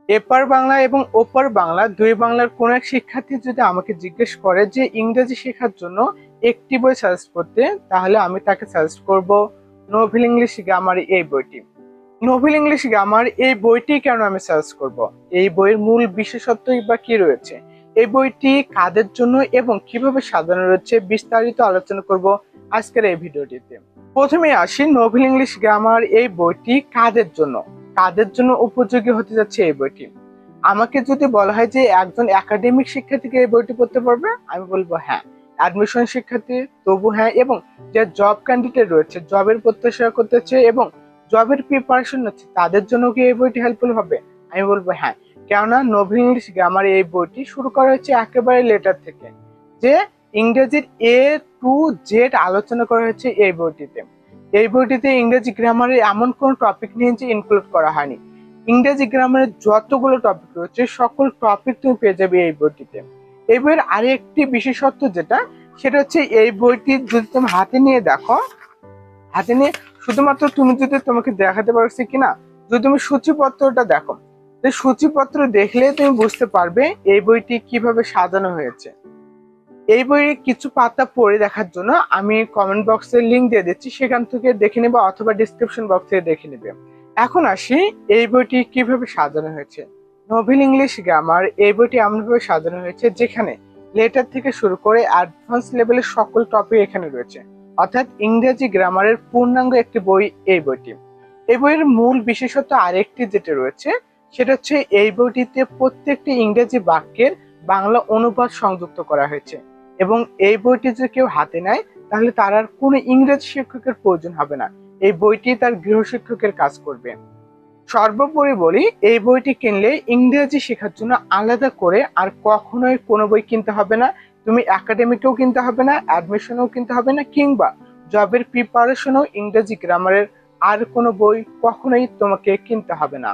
এপার বাংলা এবং ওপার বাংলা দুই বাংলার কোন এক শিক্ষার্থী যদি আমাকে জিজ্ঞেস করে যে ইংরেজি শেখার জন্য একটি বই সাজেস্ট করতে, তাহলে আমি তাকে সাজেস্ট করব নোভেল ইংলিশ গ্রামার এই বইটি। নোভেল ইংলিশ গ্রামার এই বইটি কেন আমি সাজেস্ট করব, এই বইয়ের মূল বিশেষত্বই বা কি রয়েছে, এই বইটি কাদের জন্য এবং কিভাবে সাজানো রয়েছে বিস্তারিত আলোচনা করব আজকের এই ভিডিওটিতে। প্রথমে আসি, নোভেল ইংলিশ গ্রামার এই বইটি কাদের জন্য উপযোগী হতে যাচ্ছে এই বইটি। আমাকে যদি বলা হয় যে একজন একাডেমিক শিক্ষার্থীকে এই বইটি পড়তে পারবে, আমি বলবো হ্যাঁ। অ্যাডমিশন শিক্ষার্থী তবু হ্যাঁ, এবং যে জব ক্যান্ডিডেট রয়েছে, জবের প্রত্যাশা করতেছে এবং জবের প্রিপারেশন হচ্ছে, তাদের জন্য কি এই বইটি হেল্পফুল হবে, আমি বলবো হ্যাঁ। কেননা নোভেল ইংলিশ গ্রামার এই বইটি শুরু করা হয়েছে একেবারে লেটার থেকে, যে ইংরেজির A to Z আলোচনা করা হয়েছে এই বইটিতে। এই বইটিতে ইংরেজি গ্রামারের এমন কোন টপিক নিয়ে যে ইনক্লুড করা হয়নি। ইংরেজি গ্রামারের যতগুলো টপিক রয়েছে সকল টপিক তুমি পেয়ে যাবে এই বইটিতে। এই বইয়ের আরেকটি বিশেষত্ব যেটা, সেটা হচ্ছে এই বইটি যদি তুমি হাতে নিয়ে দেখো, হাতে নিয়ে শুধুমাত্র তুমি যদি, তোমাকে দেখাতে পারছি কিনা, যদি তুমি সূচিপত্রটা দেখো, সূচিপত্র দেখলে তুমি বুঝতে পারবে এই বইটি কিভাবে সাজানো হয়েছে। এই বইয়ের কিছু পাতা পড়ে দেখার জন্য আমি কমেন্ট বক্সে লিংক দিয়ে দিচ্ছি, সেখান থেকে দেখে নেবে অথবা ডিসক্রিপশন বক্সে দেখে নেবে। এখন আসি এই বইটি কিভাবে সাজানো হয়েছে। নোভেল ইংলিশ গ্রামার এই বইটি এমনভাবে সাজানো হয়েছে যেখানে লেটার থেকে শুরু করে অ্যাডভান্স লেভেলের সকল টপিক এখানে রয়েছে, অর্থাৎ ইংরেজি গ্রামারের পূর্ণাঙ্গ একটি বই এই বইটি। এই বইয়ের মূল বিশেষত্ব আরেকটি যেটা রয়েছে, সেটা হচ্ছে এই বইটিতে প্রত্যেকটি ইংরেজি বাক্যের বাংলা অনুবাদ সংযুক্ত করা হয়েছে, এবং এই বইটি যদি কেউ হাতে নেয় তাহলে তার আর কোনো ইংরেজি শিক্ষকের প্রয়োজন হবে না, এই বইটি তার গৃহশিক্ষকের কাজ করবে। সর্বোপরি বলি, এই বইটি কিনলে ইংরেজি শেখার জন্য আলাদা করে আর কখনোই কোনো বই কিনতে হবে না। তুমি একাডেমিকেও কিনতে হবে না, অ্যাডমিশনেও কিনতে হবে না, কিংবা জবের প্রিপারেশনেও ইংরেজি গ্রামারের আর কোনো বই কখনোই তোমাকে কিনতে হবে না।